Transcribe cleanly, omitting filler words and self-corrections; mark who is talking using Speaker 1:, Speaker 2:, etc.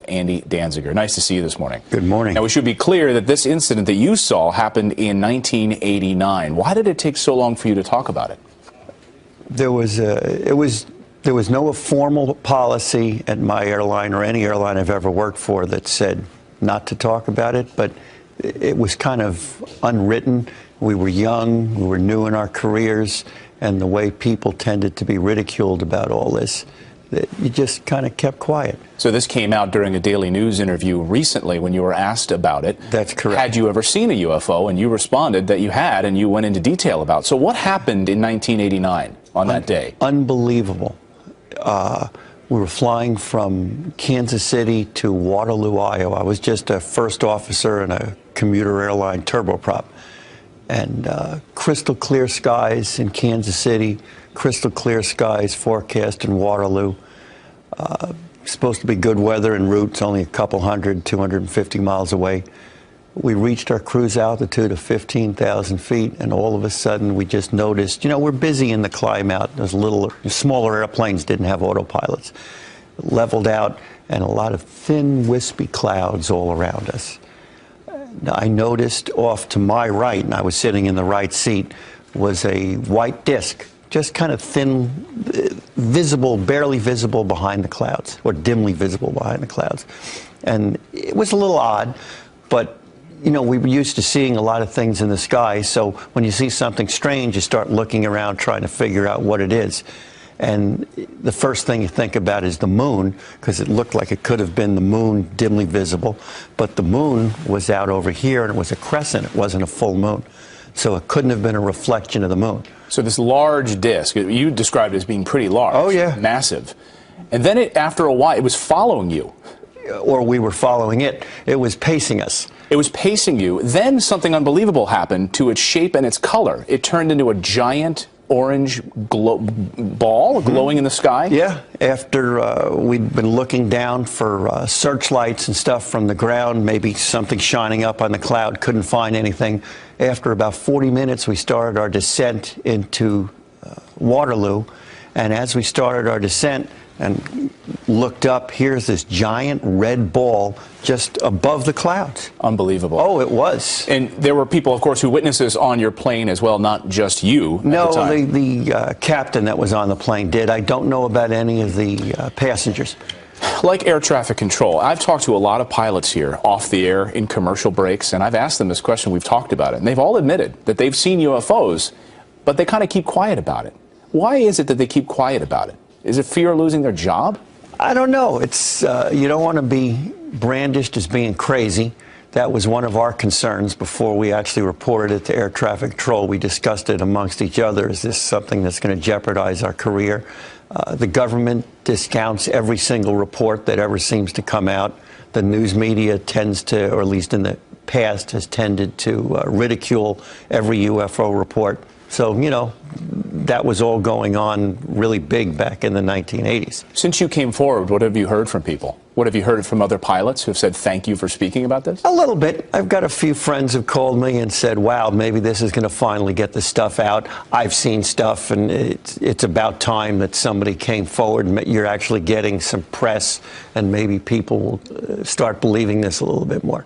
Speaker 1: Andy Danziger. Nice to see you this morning.
Speaker 2: Good morning.
Speaker 1: Now, we should be clear that this incident that you saw happened in 1989. Why did it take so long for you to talk about it?
Speaker 2: There was no formal policy at my airline or any airline I've ever worked for that said not to talk about it, but it was kind of unwritten. We were young, we were new in our careers, and the way people tended to be ridiculed about all this, you just kind of kept quiet.
Speaker 1: So this came out during a Daily News interview recently when you were asked about it.
Speaker 2: That's correct.
Speaker 1: Had you ever seen a UFO? And you responded that you had, and you went into detail about. So what happened in 1989 on that day?
Speaker 2: Unbelievable. We were flying from Kansas City to Waterloo, Iowa. I was just a first officer in a commuter airline turboprop. And crystal clear skies in Kansas City, crystal clear skies forecast in Waterloo. Supposed to be good weather en route. It's only a couple 250 miles away. We reached our cruise altitude of 15,000 feet, and all of a sudden we just noticed, you know, we're busy in the climb out. There's smaller airplanes didn't have autopilots. Leveled out, and a lot of thin, wispy clouds all around us. I noticed off to my right, and I was sitting in the right seat, was a white disc, just kind of thin, visible, barely visible behind the clouds, or dimly visible behind the clouds. And it was a little odd, but you know, we were used to seeing a lot of things in the sky, so when you see something strange, you start looking around trying to figure out what it is. And the first thing you think about is the moon, because it looked like it could have been the moon dimly visible, but the moon was out over here and it was a crescent, it wasn't a full moon. So it couldn't have been a reflection of the moon.
Speaker 1: So this large disk, you described it as being pretty large.
Speaker 2: Oh, yeah.
Speaker 1: Massive. And then after a while, it was following you.
Speaker 2: Or we were following it. It was pacing us.
Speaker 1: It was pacing you. Then something unbelievable happened to its shape and its color. It turned into a giant orange ball glowing in the sky?
Speaker 2: Yeah, after we'd been looking down for searchlights and stuff from the ground, maybe something shining up on the cloud, couldn't find anything. After about 40 minutes, we started our descent into Waterloo, and as we started our descent and looked up, here's this giant red ball just above the clouds.
Speaker 1: Unbelievable.
Speaker 2: Oh, it was.
Speaker 1: And there were people, of course, who witnessed this on your plane as well, not just you.
Speaker 2: No, the captain that was on the plane did. I don't know about any of the passengers.
Speaker 1: Like air traffic control, I've talked to a lot of pilots here off the air in commercial breaks, and I've asked them this question. We've talked about it, and they've all admitted that they've seen UFOs, but they kind of keep quiet about it. Why is it that they keep quiet about it? Is it fear of losing their job?
Speaker 2: I don't know. It's you don't want to be brandished as being crazy. That was one of our concerns before we actually reported it to air traffic control. We discussed it amongst each other. Is this something that's going to jeopardize our career? The government discounts every single report that ever seems to come out. The news media tends to, or at least in the past, has tended to ridicule every UFO report. So, you know, that was all going on really big back in the 1980s.
Speaker 1: Since you came forward, what have you heard from people? What have you heard from other pilots who have said thank you for speaking about this?
Speaker 2: A little bit. I've got a few friends who've called me and said, wow, maybe this is going to finally get the stuff out. I've seen stuff, and it's about time that somebody came forward and you're actually getting some press, and maybe people will start believing this a little bit more.